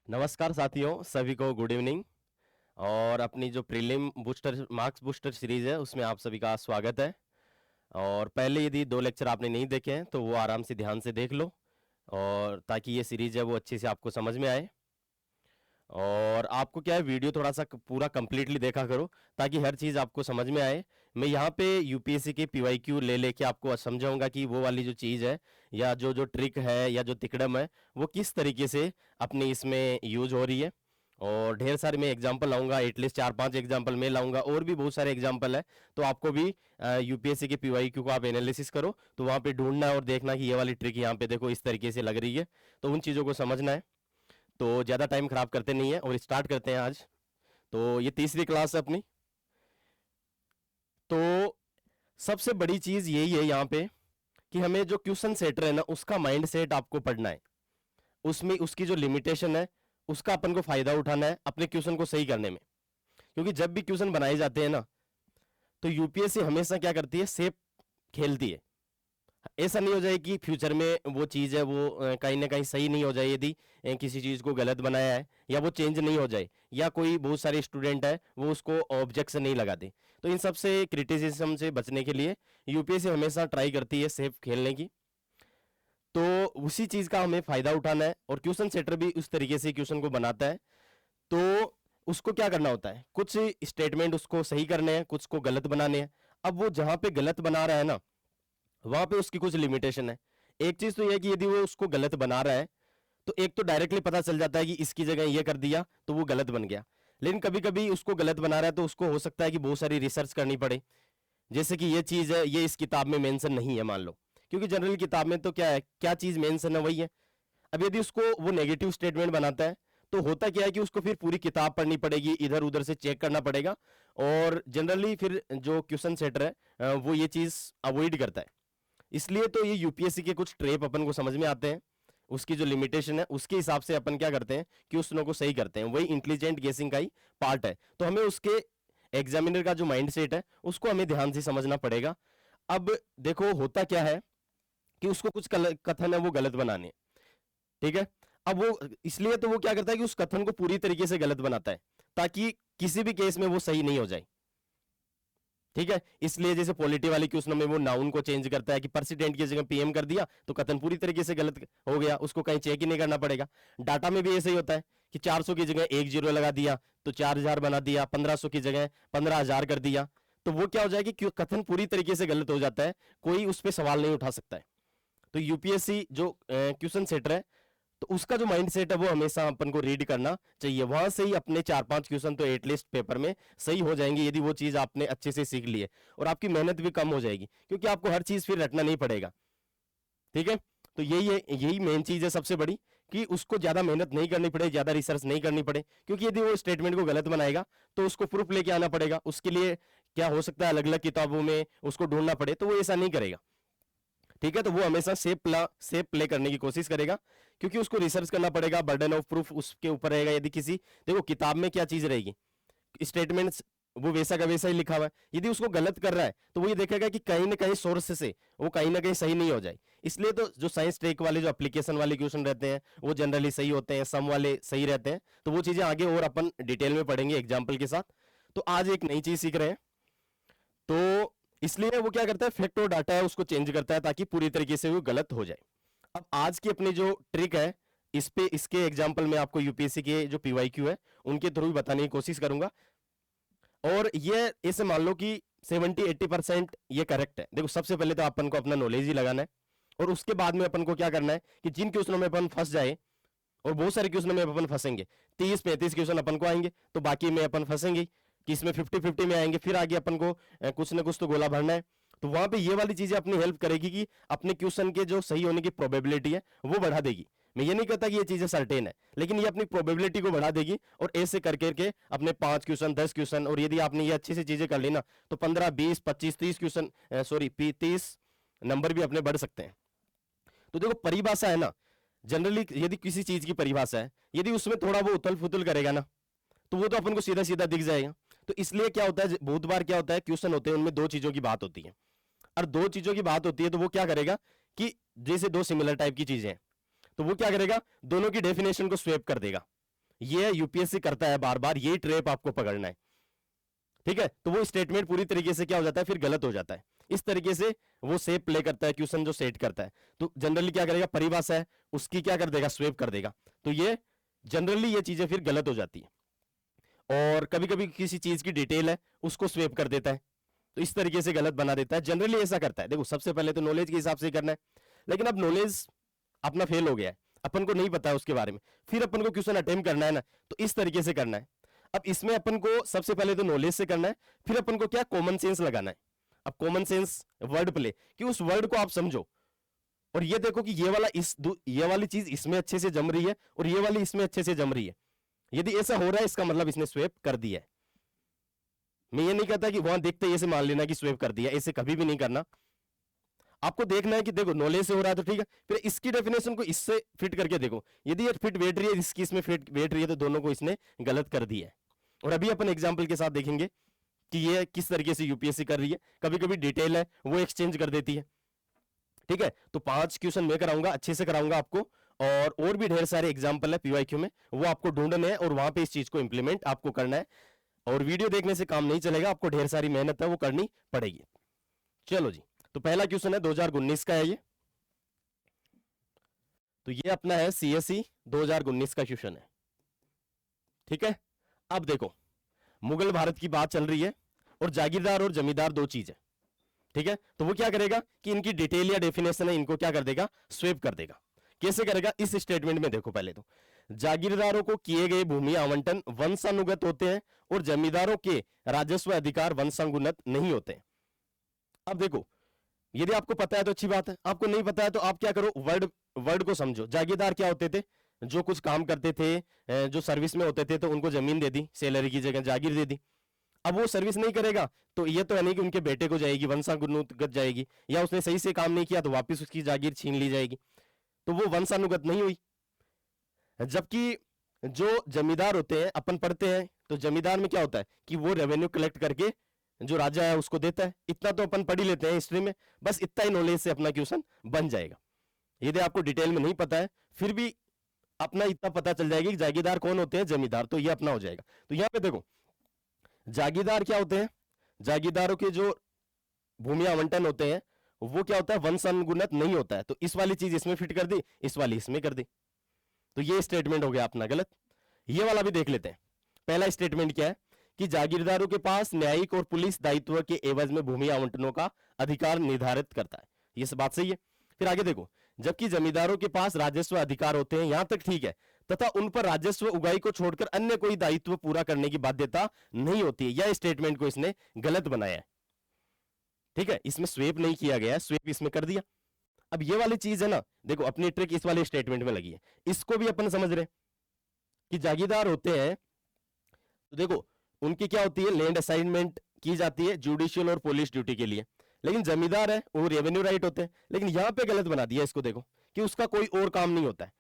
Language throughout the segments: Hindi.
नमस्कार साथियों, सभी को गुड इवनिंग। और अपनी जो prelim booster marks booster series है उसमें आप सभी का स्वागत है। और पहले यदि दो लेक्चर आपने नहीं देखे हैं तो वो आराम से ध्यान से देख लो, और ताकि ये सीरीज है वो अच्छे से आपको समझ में आए। और आपको क्या है, वीडियो थोड़ा सा पूरा कंप्लीटली देखा करो ताकि हर चीज़ आपको समझ में आए। मैं यहाँ पे यूपीएससी के पीवाईक्यू ले लेके आपको समझाऊंगा कि वो वाली जो चीज़ है या जो जो ट्रिक है या जो तिकड़म है वो किस तरीके से अपनी इसमें यूज हो रही है। और ढेर सारे मैं एग्जांपल लाऊंगा, एटलीस्ट 4-5 एग्जांपल मैं लाऊंगा, और भी बहुत सारे एग्जांपल है। तो आपको भी यूपीएससी के पीवाईक्यू को आप एनालिसिस करो तो वहाँ पे ढूंढना है और देखना कि ये वाली ट्रिक यहाँ पे देखो इस तरीके से लग रही है, तो उन चीज़ों को समझना है। तो ज़्यादा टाइम खराब करते नहीं है और स्टार्ट करते हैं आज। तो ये तीसरी क्लास है अपनी। तो सबसे बड़ी चीज़ यही है यहाँ पे कि हमें जो क्वेश्चन सेटर है ना उसका माइंड सेट आपको पढ़ना है, उसमें उसकी जो लिमिटेशन है उसका अपन को फायदा उठाना है अपने क्वेश्चन को सही करने में। क्योंकि जब भी क्वेश्चन बनाए जाते हैं ना तो यूपीएससी हमेशा क्या करती है, सेफ खेलती है। ऐसा नहीं हो जाए कि फ्यूचर में वो चीज़ है वो कहीं ना कहीं सही नहीं हो जाए, यदि किसी चीज़ को गलत बनाया है या वो चेंज नहीं हो जाए, या कोई बहुत सारे स्टूडेंट है वो उसको ऑब्जेक्शन नहीं लगाते। तो इन सब से क्रिटिसिज्म से बचने के लिए यूपीएससी हमेशा ट्राई करती है सेफ खेलने की। तो उसी चीज़ का हमें फ़ायदा उठाना है, और क्वेश्चन सेटर भी उस तरीके से क्वेश्चन को बनाता है। तो उसको क्या करना होता है, कुछ स्टेटमेंट उसको सही करने हैं, कुछ को गलत बनाने हैं। अब वो जहां पे गलत बना रहा है ना वहां पे उसकी कुछ लिमिटेशन है। एक चीज तो यह है कि यदि वो उसको गलत बना रहा है तो एक तो डायरेक्टली पता चल जाता है कि इसकी जगह ये कर दिया तो वो गलत बन गया। लेकिन कभी कभी उसको गलत बना रहा है तो उसको हो सकता है कि बहुत सारी रिसर्च करनी पड़े, जैसे कि ये चीज है ये इस किताब में मेंशन नहीं है मान लो, क्योंकि जनरल किताब में तो क्या है, क्या चीज मेंशन है वही है। अब यदि उसको वो नेगेटिव स्टेटमेंट बनाता है तो होता क्या है कि उसको फिर पूरी किताब पढ़नी पड़ेगी, इधर उधर से चेक करना पड़ेगा। और जनरली फिर जो क्वेश्चन सेटर है वो ये चीज अवॉइड करता है। इसलिए तो ये यूपीएससी के कुछ ट्रेप अपन को समझ में आते हैं, उसकी जो लिमिटेशन है उसके हिसाब से अपन क्या करते हैं, क्वेश्चनों को सही करते हैं। वही इंटेलिजेंट गेसिंग का ही पार्ट है। तो हमें उसके एग्जामिनर का जो माइंड सेट है उसको हमें ध्यान से समझना पड़ेगा। अब देखो होता क्या है कि उसको कुछ कथन है वो गलत बनाने हैं, ठीक है। अब वो इसलिए तो वो क्या करता है कि उस कथन को पूरी तरीके से गलत बनाता है ताकि किसी भी केस में वो सही नहीं हो जाए, ठीक है। इसलिए जैसे पॉलिटी वाली क्वेश्चन में वो नाउन को चेंज करता है कि प्रेसिडेंट की जगह पीएम कर दिया तो कथन पूरी तरीके से गलत हो गया, उसको कहीं चेक ही नहीं करना पड़ेगा। डाटा में भी ऐसे ही होता है कि 400 की जगह एक जीरो लगा दिया तो 4000 बना दिया, 1500 की जगह 15000 कर दिया, तो वो क्या हो जाएगी कि कथन पूरी तरीके से गलत हो जाता है, कोई उस पर सवाल नहीं उठा सकता है। तो यूपीएससी जो क्वेश्चन सेटर है तो उसका जो माइंड सेट है वो हमेशा अपन को रीड करना चाहिए। वहां से ही अपने 4-5 क्वेश्चन तो एटलीस्ट पेपर में सही हो जाएंगे यदि वो चीज आपने अच्छे से सीख ली है, और आपकी मेहनत भी कम हो जाएगी क्योंकि आपको हर चीज फिर रटना नहीं पड़ेगा, ठीक है। तो यही है, यही मेन चीज है सबसे बड़ी, कि उसको ज्यादा मेहनत नहीं करनी पड़े, ज्यादा रिसर्च नहीं करनी पड़े। क्योंकि यदि वो स्टेटमेंट को गलत बनाएगा तो उसको प्रूफ लेके आना पड़ेगा, उसके लिए क्या हो सकता है अलग अलग किताबों में उसको ढूंढना पड़े, तो वो ऐसा नहीं करेगा, ठीक है। तो वो हमेशा सेफ प्ले करने की कोशिश करेगा क्योंकि उसको रिसर्च करना पड़ेगा, बर्डन ऑफ प्रूफ उसके ऊपर रहेगा। यदि किसी, देखो किताब में क्या चीज रहेगी, स्टेटमेंट्स वो वैसा का वैसा ही लिखा हुआ है। यदि उसको गलत कर रहा है तो वो ये देखेगा कि कहीं ना कहीं सोर्स से वो कहीं ना कहीं सही नहीं हो जाए। इसलिए तो जो साइंस टेक वाले जो एप्लीकेशन वाले क्वेश्चन रहते हैं वो जनरली सही होते हैं, सम वाले सही रहते हैं। तो वो चीजें आगे और अपन डिटेल में पढ़ेंगे एग्जाम्पल के साथ। तो आज एक नई चीज सीख रहे हैं, तो इसलिए वो क्या करता है, फैक्ट और डाटा है उसको चेंज करता है ताकि पूरी तरीके से वो गलत हो जाए। अब आज की अपनी जो ट्रिक है इस पे, इसके एग्जांपल में आपको यूपीएससी के जो पीवाईक्यू है उनके थ्रू बताने की कोशिश करूंगा। और ये ऐसे मान लो कि 70-80% ये करेक्ट है। देखो सबसे पहले तो अपन को अपना नॉलेज ही लगाना है, और उसके बाद में अपन को क्या करना है कि जिन क्वेश्चनों में अपन फंस जाए, और बहुत सारे क्वेश्चन में अपन फंसेंगे, 30-35 क्वेश्चन अपन को आएंगे तो बाकी में अपन फंसेंगे कि इसमें 50-50 में आएंगे, फिर आगे अपन को कुछ ना कुछ तो गोला भरना है। तो वहां पे ये वाली चीजें अपनी हेल्प करेगी कि अपने क्वेश्चन के जो सही होने की प्रोबेबिलिटी है वो बढ़ा देगी। मैं ये नहीं कहता कि ये चीजें सर्टेन है, लेकिन ये अपनी प्रोबेबिलिटी को बढ़ा देगी। और ऐसे कर करके अपने 5 क्वेश्चन 10 क्वेश्चन, और यदि आपने ये अच्छी सी चीजें कर ली ना तो 15-20-25-30 क्वेश्चन, सॉरी 30 नंबर भी अपने बढ़ सकते हैं। तो देखो परिभाषा है ना, जनरली यदि किसी चीज की परिभाषा है, यदि उसमें थोड़ा वो उथल फुथल करेगा ना तो वो तो अपन को सीधा सीधा दिख जाएगा। तो इसलिए क्या होता है, बहुत बार क्या होता है क्वेश्चन होते हैं उनमें दो चीजों की बात होती है, और दो चीजों की बात होती है तो वो क्या करेगा कि जैसे दो सिमिलर टाइप की चीजें हैं तो वो क्या करेगा, दोनों की डेफिनेशन को स्वैप कर देगा। ये यूपीएससी करता है बार बार, यही ट्रेप आपको पकड़ना है। ठीक है, तो वो स्टेटमेंट पूरी तरीके से क्या हो जाता है, फिर गलत हो जाता है। इस तरीके से वो सेप प्ले करता है क्वेश्चन जो सेट करता है। तो जनरली क्या करेगा, परिभाषा है उसकी क्या कर देगा, स्वेप कर देगा। तो ये जनरली ये चीजें फिर गलत हो जाती है। और कभी कभी किसी चीज की डिटेल है उसको स्वेप कर देता है, तो इस तरीके से गलत बना देता है। जनरली ऐसा करता है। देखो सबसे पहले तो नॉलेज के हिसाब से करना है, लेकिन अब नॉलेज अपना फेल हो गया है, अपन को नहीं पता है उसके बारे में, फिर अपन को क्वेश्चन अटेम्प्ट करना है ना, तो इस तरीके से करना है। अब इसमें अपन को सबसे पहले तो नॉलेज से करना है, फिर अपन को क्या कॉमन सेंस लगाना है। अब कॉमन सेंस वर्ड प्ले, कि उस वर्ड को आप समझो और ये देखो कि ये वाली चीज इसमें अच्छे से जम रही है और ये वाली इसमें अच्छे से जम रही है। यदि ऐसा हो रहा है इसका मतलब इसने स्वेप कर दिया है। मैं ये नहीं कहता कि वहां देखते ऐसे मान लेना कि स्वेप कर दिया, ऐसे कभी भी नहीं करना। आपको देखना है कि देखो नॉलेज से हो रहा है तो ठीक है, फिर इसकी डेफिनेशन को इससे फिट करके देखो, यदि ये फिट बैठ रही है, इसकी इसमें फिट बैठ रही है, तो दोनों को इसने गलत कर दिया है। और अभी अपन एग्जाम्पल के साथ देखेंगे कि ये किस तरीके से यूपीएससी कर रही है। कभी कभी डिटेल है वो एक्सचेंज कर देती है। ठीक है, तो 5 क्वेश्चन मैं कराऊंगा, अच्छे से कराऊंगा आपको, और भी ढेर सारे एग्जाम्पल है पीवाईक्यू में, वो आपको ढूंढने हैं और वहां पे इस चीज को इंप्लीमेंट आपको करना है। और वीडियो देखने से काम नहीं चलेगा, आपको ढेर सारी मेहनत है वो करनी पड़ेगी। चलो जी, तो पहला क्वेश्चन है 2019 का है ये। तो ये अपना है सीएसई 2019 का क्वेश्चन है। ठीक है, अब देखो मुगल भारत की बात चल रही है और जागीरदार और जमींदार दो चीज है। ठीक है, तो वो क्या करेगा कि इनकी डिटेल या डेफिनेशन है इनको क्या कर देगा, स्वेप कर देगा। कैसे करेगा, इस स्टेटमेंट में देखो। पहले तो जागीरदारों को किए गए भूमि आवंटन वंशानुगत होते हैं और जमींदारों के राजस्व अधिकार वंशानुगत नहीं होते हैं। अब देखो, यदि आपको पता है तो अच्छी बात है, आपको नहीं पता है तो आप क्या करो, वर्ड को समझो। जागीरदार क्या होते थे, जो कुछ काम करते थे, जो सर्विस में होते थे, तो उनको जमीन दे दी, सैलरी की जगह जागीर दे दी। अब वो सर्विस नहीं करेगा तो ये तो है नहीं कि उनके बेटे को जाएगी, वंशानुगत जाएगी, या उसने सही से काम नहीं किया तो वापस उसकी जागीर छीन ली जाएगी, तो वो वंशानुगत नहीं हुई। जबकि जो जमींदार होते हैं, अपन पढ़ते हैं तो जमींदार में क्या होता है कि वो रेवेन्यू कलेक्ट करके जो राजा है उसको देता है। इतना तो अपन पढ़ ही लेते हैं हिस्ट्री में, बस इतना ही नॉलेज से अपना क्वेश्चन बन जाएगा। यदि आपको डिटेल में नहीं पता है फिर भी अपना इतना पता चल जाएगा कि जागीरदार कौन होते हैं, जमींदार, तो ये अपना हो जाएगा। तो यहां पे देखो जागीरदार क्या होते हैं, जागीरदारों के जो भूमि आवंटन होते हैं वो क्या होता है, वंशानुगत नहीं होता है। तो इस वाली चीज इसमें फिट कर दी, इस वाली इसमें कर दी, तो ये स्टेटमेंट हो गया अपना गलत। ये वाला भी देख लेते हैं। पहला स्टेटमेंट क्या है कि जागीरदारों के पास न्यायिक और पुलिस दायित्व के एवज में भूमि आवंटनों का अधिकार निर्धारित करता है, ये सब बात सही है। फिर आगे देखो, जबकि जमींदारों के पास राजस्व अधिकार होते हैं, यहां तक ठीक है, तथा उन पर राजस्व उगाही को छोड़कर अन्य कोई दायित्व पूरा करने की बाध्यता नहीं होती है। यह स्टेटमेंट को इसने गलत बनाया है। ठीक है, इसमें स्वेप नहीं किया गया, स्वेप इसमें कर दिया। अब ये वाली चीज है ना, देखो अपनी ट्रिक इस वाले स्टेटमेंट में लगी है, इसको भी अपन समझ रहे कि जागीरदार होते हैं तो देखो उनकी क्या होती है, लैंड असाइनमेंट की जाती है जुडिशियल और पुलिस ड्यूटी के लिए, लेकिन जमींदार है वो रेवेन्यू राइट होते हैं। लेकिन यहां पे गलत बना दिया इसको, देखो कि उसका कोई और काम नहीं होता है।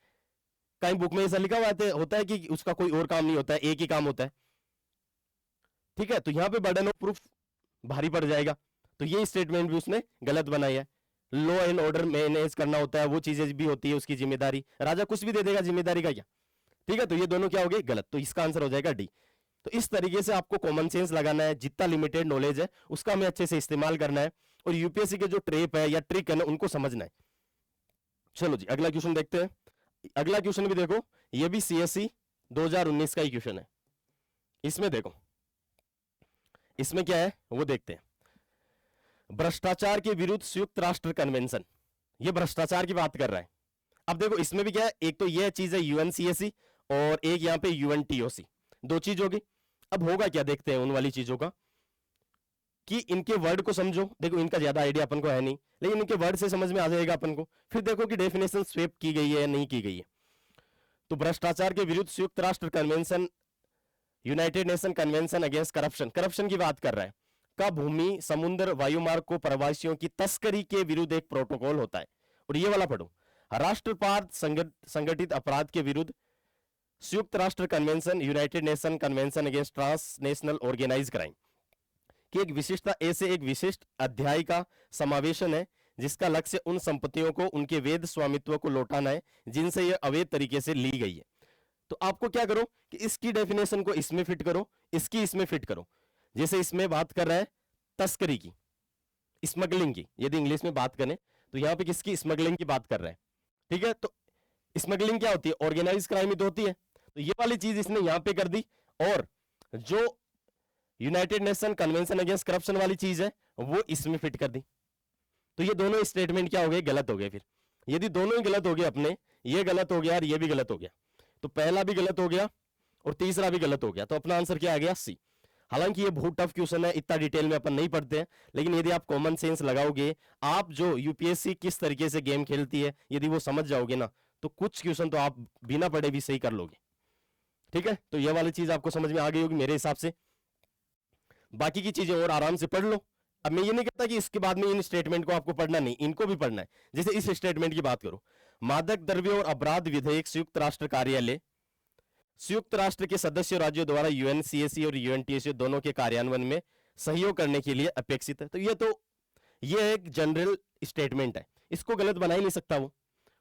कहीं बुक में ऐसा लिखा हुआ होता है कि उसका कोई और काम नहीं होता है, एक ही काम होता है। ठीक है, तो यहां पे बर्डन ऑफ प्रूफ भारी पड़ जाएगा, तो ये स्टेटमेंट भी उसने गलत बनाई है। लॉ एंड ऑर्डर मैनेज करना होता है, वो चीजें भी होती है उसकी जिम्मेदारी, राजा कुछ भी दे देगा, जिम्मेदारी का क्या। ठीक है, तो ये दोनों क्या हो गए, गलत, तो इसका आंसर हो जाएगा डी। तो इस तरीके से आपको कॉमन सेंस लगाना है, जितना लिमिटेड नॉलेज है उसका हमें अच्छे से इस्तेमाल करना है, और यूपीएससी के जो ट्रेप है या ट्रिक है ना उनको समझना है। चलो जी, अगला क्वेश्चन देखते हैं। अगला क्वेश्चन भी देखो, ये भी सीएसई 2019 का ही क्वेश्चन है। इसमें देखो, इसमें क्या है वो देखते हैं। भ्रष्टाचार के विरुद्ध संयुक्त राष्ट्र कन्वेंशन, ये भ्रष्टाचार की बात कर रहा है। अब देखो इसमें भी क्या है, एक तो यह चीज है यूएनसीएसी और एक यहां पे यूएनटीओसी, दो चीज होगी। अब होगा क्या, देखते हैं उन वाली चीजों का कि इनके वर्ड को समझो। देखो इनका ज्यादा आइडिया अपन को है नहीं, लेकिन इनके वर्ड से समझ में आ जाएगा अपन को। फिर देखो कि डेफिनेशन स्वेप की गई है या नहीं की गई है। तो भ्रष्टाचार के विरुद्ध संयुक्त राष्ट्र convention, United Nation Convention against corruption, corruption की बात कर रहा है, का भूमि समुद्र वायुमार्ग को प्रवासियों की तस्करी के विरुद्ध एक प्रोटोकॉल होता है। और ये वाला पढ़ो, राष्ट्रपात संगठित अपराध के विरुद्ध संयुक्त राष्ट्र convention, United Nation Convention against transnational organise crime की एक विशिष्टता ऐसे एक विशिष्ट अध्याय का समावेशन है जिसका लक्ष्य उन संपत्तियों को उनके वैध स्वामित्व को लौटाना है जिनसे यह अवैध तरीके से ली गई है। तो आपको क्या करो कि इसकी डेफिनेशन को इसमें फिट करो, इसकी इसमें फिट करो। जैसे इसमें बात कर रहा है तस्करी की, स्मगलिंग की, यदि इंग्लिश में बात करें तो यहां पे किसकी, स्मगलिंग की बात कर रहे हैं। ठीक है, तो स्मगलिंग क्या होती है, ऑर्गेनाइज क्राइम ही तो होती है। तो ये वाली चीज इसने यहां पे कर दी, और जो United Nation Convention against corruption वाली चीज है वो इसमें फिट कर दी। तो ये दोनों स्टेटमेंट क्या हो गए, गलत हो गए। फिर यदि दोनों ही गलत हो गए अपने, ये गलत हो गया और ये भी गलत हो गया, तो पहला भी गलत हो गया और तीसरा भी गलत हो गया, तो अपना आंसर क्या आ गया, सी। हालांकि ये बहुत टफ क्वेश्चन है, इतना डिटेल में अपन नहीं पढ़ते हैं, लेकिन यदि आप कॉमन सेंस लगाओगे, आप जो यूपीएससी किस तरीके से गेम खेलती है यदि वो समझ जाओगे ना, तो कुछ क्वेश्चन तो आप बिना पढ़े भी सही कर लोगे। ठीक है, तो ये वाली चीज आपको समझ में आ गई होगी मेरे हिसाब से। बाकी की चीजें और आराम से पढ़ लो। अब मैं ये नहीं कहता कि इसके बाद में इन स्टेटमेंट को आपको पढ़ना नहीं, इनको भी पढ़ना है। जैसे इस स्टेटमेंट की बात करो, मादक द्रव्य और अपराध विधेयक संयुक्त राष्ट्र कार्यालय संयुक्त राष्ट्र के सदस्य राज्यों द्वारा यूएनसीएसी और यूएनटीएसी दोनों के कार्यान्वयन में सहयोग करने के लिए अपेक्षित है। तो ये एक जनरल स्टेटमेंट है, इसको गलत बना ही नहीं सकता वो।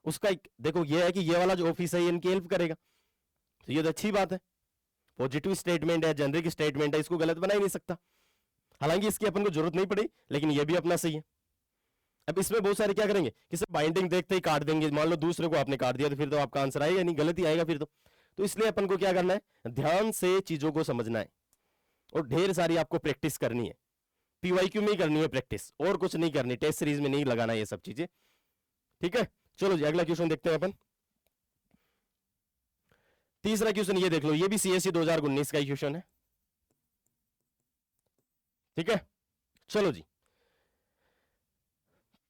उसका देखो ये है कि ये वाला जो ऑफिस है ये इनकी हेल्प करेगा, तो ये तो अच्छी बात है, पॉजिटिव स्टेटमेंट है, जेनरिक स्टेटमेंट है, इसको गलत बना ही नहीं सकता। हालांकि इसकी अपन को जरूरत नहीं पड़ी, लेकिन ये भी अपना सही है। अब इसमें बहुत सारे क्या करेंगे कि सिर्फ बाइंडिंग देखते ही काट देंगे, मान लो दूसरे को आपने काट दिया तो फिर तो आपका आंसर आएगा नहीं, गलत ही आएगा फिर तो इसलिए अपन को क्या करना है, ध्यान से चीजों को समझना है और ढेर सारी आपको प्रैक्टिस करनी है। पीवाईक्यू में ही करनी है प्रैक्टिस, और कुछ नहीं करनी, टेस्ट सीरीज में नहीं लगाना ये सब चीजें। ठीक है, चलो जी अगला क्वेश्चन देखते हैं अपन। तीसरा क्वेश्चन ये देख लो, ये भी सीएससी 2019 का क्वेश्चन है। ठीक है, चलो जी।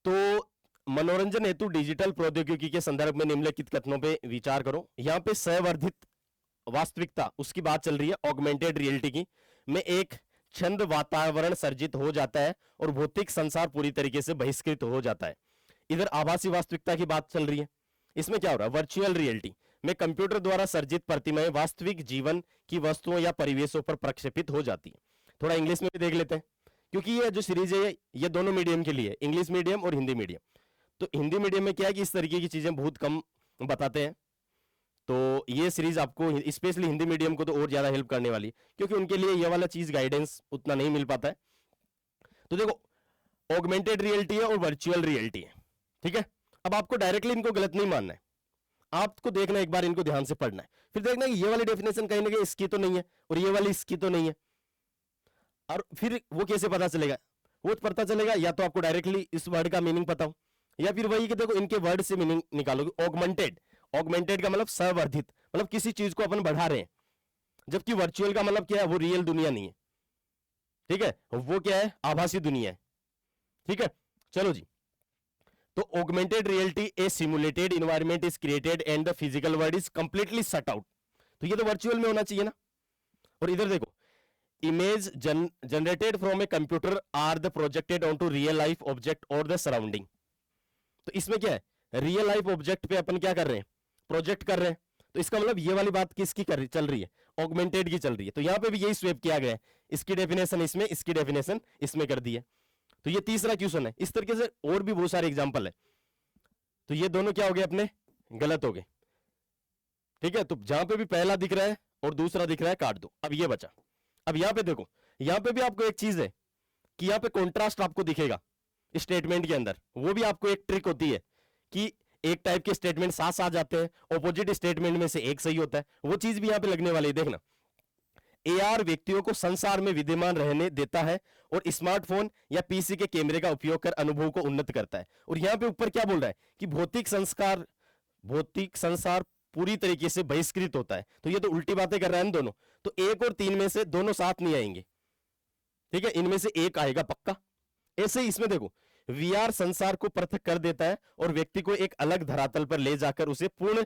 तो मनोरंजन हेतु डिजिटल प्रौद्योगिकी के संदर्भ में निम्नलिखित कथनों पे विचार करो। यहां पे संवर्धित वास्तविकता उसकी बात चल रही है, ऑगमेंटेड रियलिटी की, में एक छंद वातावरण सर्जित हो जाता है और भौतिक संसार पूरी तरीके से बहिष्कृत हो जाता है। इधर आभासी वास्तविकता की बात चल रही है, इसमें क्या हो रहा है, वर्चुअल रियलिटी में कंप्यूटर द्वारा सर्जित प्रतिमाएं वास्तविक जीवन की वस्तुओं या परिवेशों पर प्रक्षेपित हो जाती है। थोड़ा इंग्लिश में भी देख लेते हैं, क्योंकि ये जो सीरीज है ये दोनों मीडियम के लिए, इंग्लिश मीडियम और हिंदी मीडियम। तो हिंदी मीडियम में क्या है कि इस तरीके की चीजें बहुत कम बताते हैं, तो ये सीरीज आपको स्पेशली हिंदी मीडियम को तो और ज्यादा हेल्प करने वाली है, क्योंकि उनके लिए ये वाला चीज गाइडेंस उतना नहीं मिल पाता है। तो देखो, ऑगमेंटेड रियलिटी है और वर्चुअल रियलिटी है। ठीक है, अब आपको डायरेक्टली इनको गलत नहीं मानना है, आपको देखना एक बार, इनको ध्यान से पढ़ना है, फिर देखना कि ये वाली डेफिनेशन कहीं ना कहीं इसकी तो नहीं है और ये वाली इसकी तो नहीं है। और फिर वो कैसे पता चलेगा, वो पता चलेगा या तो आपको डायरेक्टली इस वर्ड का मीनिंग पता हो, या फिर वही कि देखो इनके वर्ड से मीनिंग निकालोगे। ऑगमेंटेड, ऑगमेंटेड का मतलब संवर्धित, मतलब किसी चीज को अपन बढ़ा रहे हैं, जबकि वर्चुअल का मतलब क्या है, वो रियल दुनिया नहीं है। ठीक है, वो क्या है, आभासी दुनिया है। ठीक है, चलो जी। तो augmented reality A simulated environment is created and the physical world is completely shut out, तो ये तो वर्चुअल में होना चाहिए ना। और इधर देखो, image generated from a computer are the projected on to real life object और द सराउंडिंग। तो इसमें क्या है, रियल लाइफ ऑब्जेक्ट पे अपन क्या कर रहे हैं, प्रोजेक्ट कर रहे हैं। तो इसका मतलब ये वाली बात किसकी चल रही है, ऑगमेंटेड की चल रही है। तो यहां पे भी यही स्वेप किया गया है, इसकी डेफिनेशन इसमें, इसकी डेफिनेशन इसमें कर दी है। तो ये तीसरा क्वेश्चन है। इस तरीके से और भी बहुत सारे एग्जांपल है। तो ये दोनों क्या हो गए अपने, गलत हो गए। ठीक है, तो जहां पे भी पहला दिख रहा है और दूसरा दिख रहा है काट दो। अब ये बचा। अब यहां पे देखो, यहां पे भी आपको एक चीज है कि यहां पे कॉन्ट्रास्ट आपको दिखेगा स्टेटमेंट के अंदर। वो भी आपको एक ट्रिक होती है कि एक टाइप के स्टेटमेंट साथ साथ जाते हैं, ऑपोजिट स्टेटमेंट में से एक सही होता है, वो चीज भी यहां पे लगने वाली है। देखना, एआर व्यक्तियों को संसार में विद्यमान रहने देता है और स्मार्टफोन या पीसी के कैमरे का उपयोग कर अनुभव को उन्नत करता है। और यहां पे ऊपर क्या बोल रहा है कि भौतिक संसार पूरी तरीके से बहिष्कृत होता है। तो ये तो उल्टी बातें कर रहा है दोनों। तो 1 और 3 में से दोनों साथ नहीं आएंगे। ठीक है, इनमें से एक आएगा पक्का। ऐसे ही इसमें देखो, वीआर संसार को पृथक कर देता है और व्यक्ति को एक अलग धरातल पर ले जाकर उसे पूर्ण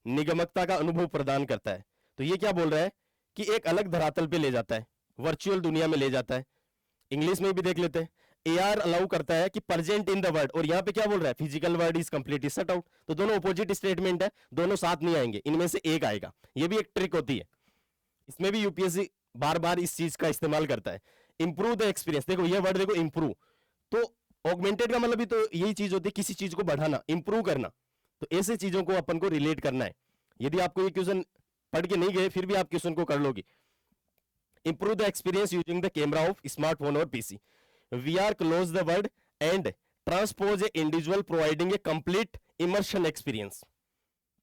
निगमकता का अनुभव प्रदान करता है। तो ये क्या बोल रहा है कि एक अलग धरातल पे ले जाता है, वर्चुअल दुनिया में ले जाता है। इंग्लिश में भी देख लेते हैं, एआर अलाउ करता है कि प्रेजेंट इन द वर्ल्ड, और यहां पे क्या बोल रहा है, physical world is completely shut out. तो दोनों अपोजिट स्टेटमेंट है, दोनों साथ नहीं आएंगे, इनमें से एक आएगा। ये भी एक ट्रिक होती है, इसमें भी यूपीएससी बार बार इस चीज का इस्तेमाल करता है। इंप्रूव द एक्सपीरियंस, देखो ये वर्ड देखो, इंप्रूव। तो ऑगमेंटेड का मतलब भी तो यही चीज होती है, किसी चीज को बढ़ाना, इंप्रूव करना। तो ऐसे चीजों को अपन को रिलेट करना है। यदि आपको ये क्वेश्चन पढ़ के नहीं गए फिर भी आप क्वेश्चन को कर लोगे। Improve the experience using the camera of smartphone और PC. We are close the word and transpose a individual providing a complete immersion experience.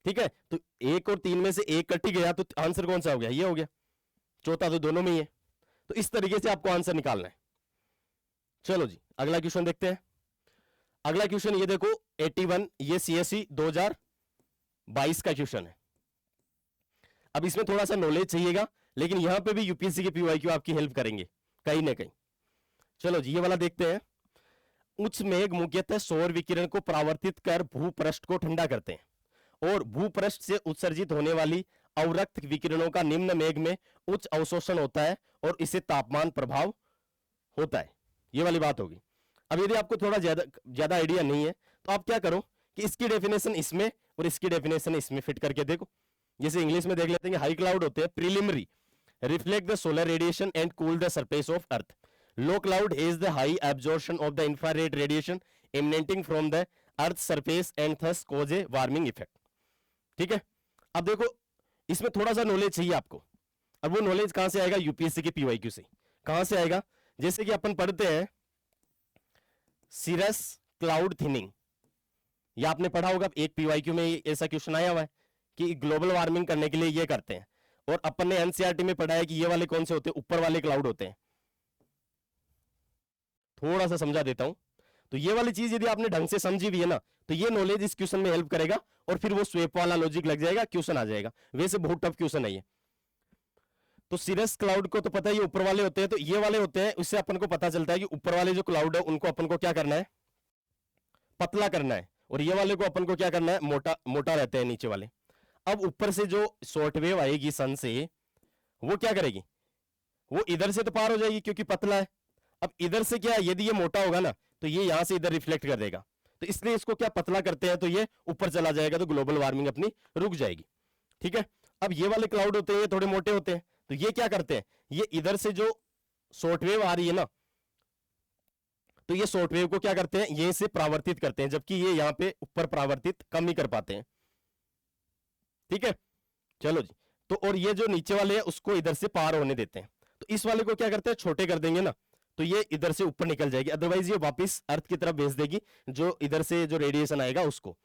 ठीक है, तो एक और तीन में से एक कट ही गया तो आंसर कौन सा हो गया, ये हो गया। चौथा तो दोनों में ही है। तो इस तरीके से आपको आंसर निकालना है। चलो जी अगला क्वेश्चन देखते हैं। अगला क्वेश्चन ये देखो 81, ये सीएससी 2022 का क्वेश्चन है। अब इसमें थोड़ा सा नॉलेज चाहिएगा, लेकिन यहां पे भी यूपीएससी के पीवाईक्यू आपकी हेल्प करेंगे कहीं ना कहीं। चलो जी ये वाला देखते हैं। उच्च मेघ मुख्यतः सौर विकिरण को परावर्तित कर भूपृष्ठ को ठंडा करते हैं और भूपृष्ठ से उत्सर्जित होने वाली अवरक्त विकिरणों का निम्न मेघ में उच्च अवशोषण होता है और इससे तापमान प्रभाव होता है। ये वाली बात होगी। अब यदि आपको थोड़ा ज्यादा आइडिया नहीं है तो आप क्या करो कि इसकी डेफिनेशन इसमें और इसकी डेफिनेशन इसमें फिट करके देखो। जैसे इंग्लिश में देख लेते हैं, हाई क्लाउड होते हैं preliminary reflect the solar radiation and cool the surface of earth. Low cloud has the high absorption of the infrared radiation emanating from the earth surface and thus cause A warming effect. ठीक है, अब देखो इसमें थोड़ा सा नॉलेज चाहिए आपको। अब वो नॉलेज कहां से आएगा, यूपीएससी के पीवाईक्यू से। कहां से आएगा, जैसे कि अपन पढ़ते हैं सीरस क्लाउड थिनिंग, या आपने पढ़ा होगा एक पीवाईक्यू में ऐसा क्वेश्चन आया हुआ है कि ग्लोबल वार्मिंग करने के लिए ये करते हैं। और अपन ने एनसीईआरटी में पढ़ा है कि ये वाले कौन से होते हैं, ऊपर वाले क्लाउड होते हैं। थोड़ा सा समझा देता हूं। तो ये वाली चीज यदि आपने ढंग से समझी भी है ना, तो ये नॉलेज इस क्वेश्चन में हेल्प करेगा और फिर वो स्वेप वाला लॉजिक लग जाएगा, क्वेश्चन आ जाएगा। वैसे बहुत टफ क्वेश्चन है ये। तो सीरस क्लाउड को तो पता है ये ऊपर वाले होते हैं, तो ये वाले होते हैं। उससे अपन को पता चलता है कि ऊपर वाले जो क्लाउड है उनको अपन को क्या करना है, पतला करना है, और ये वाले को अपन को क्या करना है, मोटा मोटा रहते हैं नीचे वाले। अब ऊपर से जो शॉर्ट वेव आएगी सन से, वो क्या करेगी, वो इधर से तो पार हो जाएगी क्योंकि पतला है। अब इधर से क्या है, यदि ये मोटा होगा ना तो ये यहां से इधर रिफ्लेक्ट कर देगा, तो इसलिए इसको क्या पतला करते हैं, तो ये ऊपर चला जाएगा, तो ग्लोबल वार्मिंग अपनी रुक जाएगी। ठीक है, अब ये वाले क्लाउड होते हैं ये थोड़े मोटे होते हैं, तो ये क्या करते हैं, ये इधर से जो शॉर्ट वेव आ रही है ना, तो ये शॉर्ट वेव को क्या करते हैं, ये से परावर्तित करते हैं, जबकि ये यहां पे ऊपर परावर्तित कम ही कर पाते हैं। ठीक है, चलो जी। तो और ये जो नीचे वाले हैं उसको इधर से पार होने देते हैं, तो इस वाले को क्या करते हैं, छोटे कर देंगे ना, तो ये इधर से ऊपर निकल जाएगी, अदरवाइज ये वापस अर्थ की तरफ भेज देगी जो इधर से जो रेडिएशन आएगा उसको।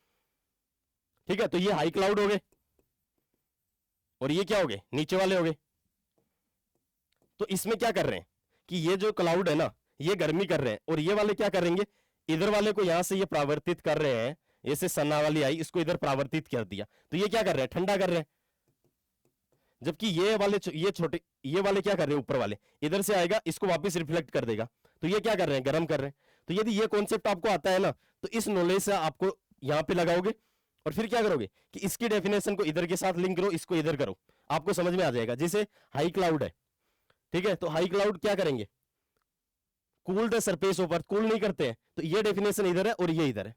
ठीक है, तो ये हाई क्लाउड हो गए और ये क्या हो गए, नीचे वाले हो गए। तो इसमें क्या कर रहे हैं कि ये जो क्लाउड है ना ये गर्मी कर रहे हैं, और ये वाले क्या करेंगे, इधर वाले को यहां से ये परावर्तित कर रहे हैं। जैसे सन्ना वाली आई, इसको इधर परावर्तित कर दिया, तो ये क्या कर रहे हैं, ठंडा कर रहे हैं। जबकि ये वाले ये छोटे ये वाले क्या कर रहे हैं, ऊपर वाले इधर से आएगा, इसको वापस रिफ्लेक्ट कर देगा, तो ये क्या कर रहे हैं, गर्म कर रहे हैं। तो यदि ये कॉन्सेप्ट आपको आता है ना, तो इस नॉलेज से आपको यहां पे लगाओगे और फिर क्या करोगे कि इसकी डेफिनेशन को इधर के साथ लिंक करो, इसको इधर करो, आपको समझ में आ जाएगा। जैसे हाई क्लाउड है, ठीक है, तो हाई क्लाउड क्या करेंगे, cool the surface of earth, cool नहीं करते हैं, तो ये डेफिनेशन इधर है और ये इधर है,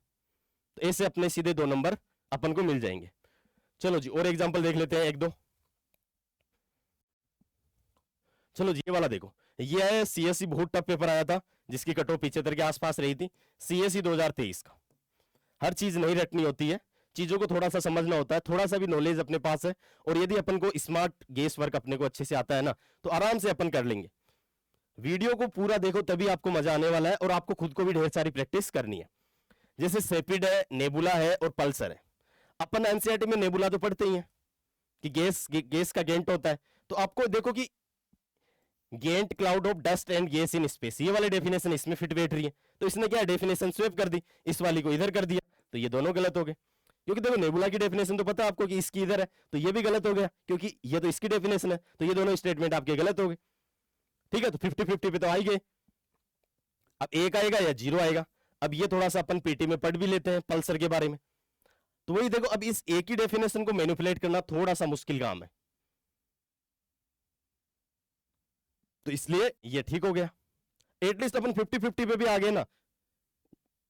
तो ऐसे अपने सीधे 2 नंबर अपन को मिल जाएंगे। चलो जी और एग्जांपल देख लेते हैं एक दो। चलो जी ये वाला देखो, ये है सीएससी, बहुत टफ पेपर आया था जिसकी कट ऑफ 75 के आसपास रही थी, सीएससी 2023 का। हर चीज नहीं रटनी होती है, चीजों को थोड़ा सा समझना होता है, थोड़ा सा भी नॉलेज अपने पास है, और यदि अपन को स्मार्ट गेस वर्क अपने को अच्छे से आता है ना, तो आराम से अपन कर लेंगे। वीडियो को पूरा देखो तभी आपको मजा आने वाला है, और आपको खुद को भी ढेर सारी प्रैक्टिस करनी है। जैसे सेपिड है, नेबुला है और पल्सर है। अपन एनसीईआरटी में नेबुला तो पढ़ते ही हैं कि गैस का गेंट होता है, तो आपको देखो कि giant cloud of dust and gas in space, ये वाली डेफिनेशन इसमें फिट बैठ रही है, तो इसने क्या डेफिनेशन स्वेप कर दी, इस वाली को इधर कर दिया, तो ये दोनों गलत हो गए। क्योंकि देखो नेबुला की डेफिनेशन तो पता है आपको कि इसकी इधर है, तो ये भी गलत हो गया, क्योंकि ये तो इसकी डेफिनेशन है, तो ये दोनों स्टेटमेंट आपके गलत हो गए। ठीक है, तो 50-50 पे तो आ ही गए। अब 1 आएगा या 0 आएगा। अब ये थोड़ा सा अपन पीटी में पढ़ भी लेते हैं पल्सर के बारे में, तो वही देखो, अब इस एक ही डेफिनेशन को मैनिपुलेट करना थोड़ा सा मुश्किल काम है, तो इसलिए ये ठीक हो गया। एटलीस्ट अपन 50-50 पे भी आ गए ना,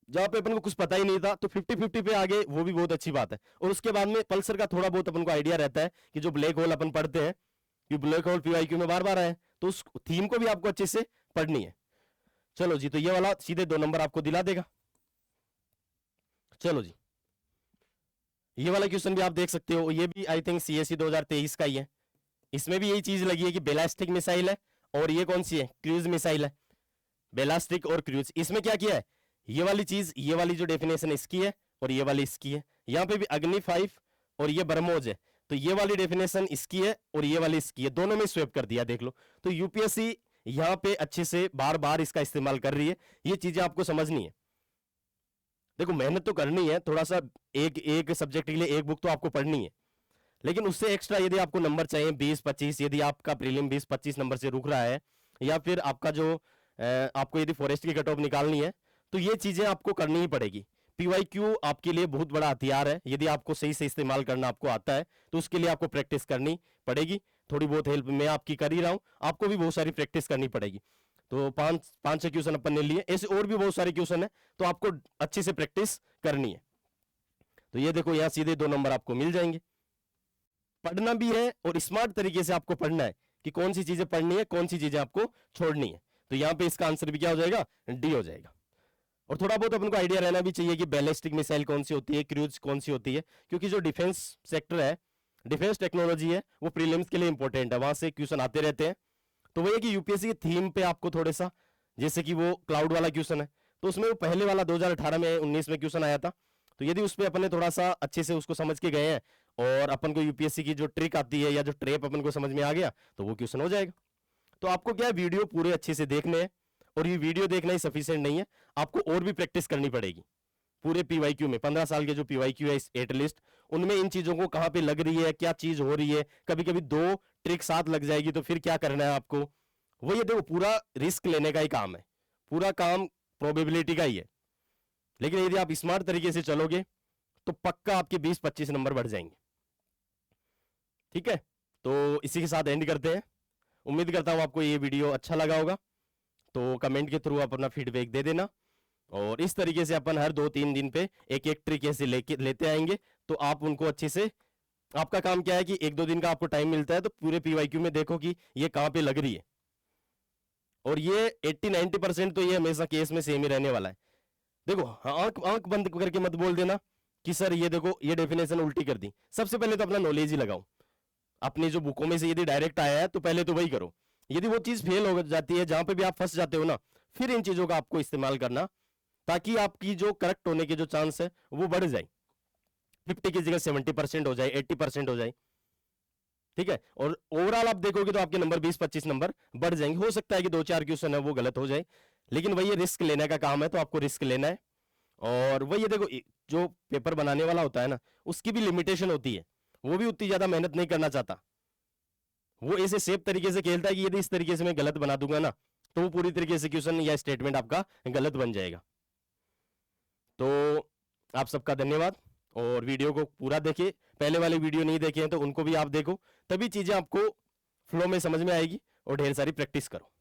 जहां पे अपन को कुछ पता ही नहीं था, तो 50-50 पे आ गए, वो भी बहुत अच्छी बात है। और उसके बाद में पल्सर का थोड़ा बहुत अपन को आइडिया रहता है कि जो ब्लैक होल अपन पढ़ते हैं, कि ब्लैक होल पीवाईक्यू में बार बार आए, तो उस थीम को भी आपको अच्छे से पढ़नी है। चलो जी, तो ये वाला सीधे 2 नंबर आपको दिला देगा। चलो जी, ये वाला क्वेश्चन भी आप देख सकते हो, ये भी आई थिंक सीएससी 2023 का ही है। इसमें भी यही चीज लगी है कि बैलिस्टिक मिसाइल है और ये कौन सी है, क्रूज मिसाइल है। बैलिस्टिक और क्रूज, इसमें क्या किया है, ये वाली चीज, ये वाली जो डेफिनेशन इसकी है और ये वाली इसकी है। यहाँ पे भी अग्नि 5 और ये ब्रह्मोस है, तो ये वाली डेफिनेशन इसकी है और ये वाली इसकी है, दोनों में स्वैप कर दिया। देख लो, तो यूपीएससी यहाँ पे अच्छे से बार बार इसका इस्तेमाल कर रही है। ये चीजें आपको समझनी है। देखो मेहनत तो करनी है, थोड़ा सा एक एक सब्जेक्ट के लिए एक बुक तो आपको पढ़नी है, लेकिन उससे एक्स्ट्रा यदि आपको नंबर चाहिए 20-25, यदि आपका प्रीलिम 20-25 नंबर से रुक रहा है, या फिर आपका जो आपको यदि फॉरेस्ट की कट ऑफ निकालनी है, तो ये चीजें आपको करनी ही पड़ेगी। पीवाईक्यू आपके लिए बहुत बड़ा हथियार है, यदि आपको सही से इस्तेमाल करना आपको आता है तो उसके लिए आपको प्रैक्टिस करनी पड़ेगी। थोड़ी बहुत हेल्प मैं आपकी कर ही रहा हूं, आपको भी बहुत सारी प्रैक्टिस करनी पड़ेगी। तो पांच छह क्वेश्चन अपन ने लिए, ऐसे और भी बहुत सारे क्वेश्चन है, तो आपको अच्छे से प्रैक्टिस करनी है। तो ये देखो यहाँ सीधे 2 नंबर आपको मिल जाएंगे। पढ़ना भी है और स्मार्ट तरीके से आपको पढ़ना है कि कौन सी चीजें पढ़नी है, कौन सी चीजें आपको छोड़नी है। तो यहाँ पे इसका आंसर भी क्या हो जाएगा, डी हो जाएगा। और थोड़ा बहुत अपन को आइडिया रहना भी चाहिए कि बैलिस्टिक मिसाइल कौन सी होती है, क्रूज कौन सी होती है, क्योंकि जो डिफेंस सेक्टर है, डिफेंस टेक्नोलॉजी है, वो प्रीलिम्स के लिए इंपॉर्टेंट है, वहां से क्वेश्चन आते रहते हैं। तो वो ये कि यूपीएससी की थीम पे आपको थोड़ा सा, जैसे कि वो क्लाउड वाला क्वेश्चन है, तो उसमें वो पहले वाला 2018 में 19 में क्वेश्चन आया था, तो यदि उस पर अपन ने थोड़ा सा अच्छे से उसको समझ के गए हैं और अपन को यूपीएससी की जो ट्रिक आती है या जो ट्रेप अपन को समझ में आ गया, तो वो क्वेश्चन हो जाएगा। तो आपको क्या है, वीडियो पूरे अच्छे से देखने हैं, और ये वीडियो देखना ही सफिशिएंट नहीं है, आपको और भी प्रैक्टिस करनी पड़ेगी। पूरे पीवाईक्यू में 15 साल के जो पीवाईक्यू है इस एट लिस्ट, उनमें इन चीजों को कहां पे लग रही है, क्या चीज हो रही है, कभी कभी 2 ट्रिक साथ लग जाएगी तो फिर क्या करना है आपको, वो ये देखो पूरा रिस्क लेने का ही काम है, पूरा काम प्रोबेबिलिटी का ही है। लेकिन यदि आप स्मार्ट तरीके से चलोगे तो पक्का आपके 20-25 नंबर बढ़ जाएंगे। ठीक है, तो इसी के साथ एंड करते हैं। उम्मीद करता हूं आपको ये वीडियो अच्छा लगा होगा, तो कमेंट के थ्रू आप अपना फीडबैक दे देना, और इस तरीके से अपन हर 2-3 दिन पे एक एक ट्रिक ऐसे लेते आएंगे, तो आप उनको अच्छे से, आपका काम क्या है कि 1-2 दिन का आपको टाइम मिलता है तो पूरे पीवाईक्यू में देखो कि ये कहां पे लग रही है, और ये 80-90% तो ये हमेशा केस में सेम ही रहने वाला है। देखो आंख बंद करके मत बोल देना कि सर ये देखो ये डेफिनेशन उल्टी कर दी। सबसे पहले तो अपना नॉलेज ही लगाओ, अपनी जो बुकों में से यदि डायरेक्ट आया है तो पहले तो वही करो। यदि वो चीज फेल हो जाती है, जहां पे भी आप फंस जाते हो ना, फिर इन चीजों का आपको इस्तेमाल करना, ताकि आपकी जो करेक्ट होने के जो चांस है वो बढ़ जाए, 50 की जगह 70% हो जाए, 80% हो जाए। ठीक है, और ओवरऑल आप देखोगे तो आपके नंबर 20-25 नंबर बढ़ जाएंगे। हो सकता है कि 2-4 क्वेश्चन है वो गलत हो जाए, लेकिन वही रिस्क लेने का काम है, तो आपको रिस्क लेना है। और वही देखो, जो पेपर बनाने वाला होता है ना, उसकी भी लिमिटेशन होती है, वो भी उतनी ज्यादा मेहनत नहीं करना चाहता, वो ऐसे सेफ तरीके से खेलता है कि यदि इस तरीके से मैं गलत बना दूंगा ना, तो वो पूरी तरीके से क्वेश्चन या स्टेटमेंट आपका गलत बन जाएगा। तो आप सबका धन्यवाद, और वीडियो को पूरा देखे, पहले वाले वीडियो नहीं देखे हैं तो उनको भी आप देखो, तभी चीजें आपको फ्लो में समझ में आएगी, और ढेर सारी प्रैक्टिस करो।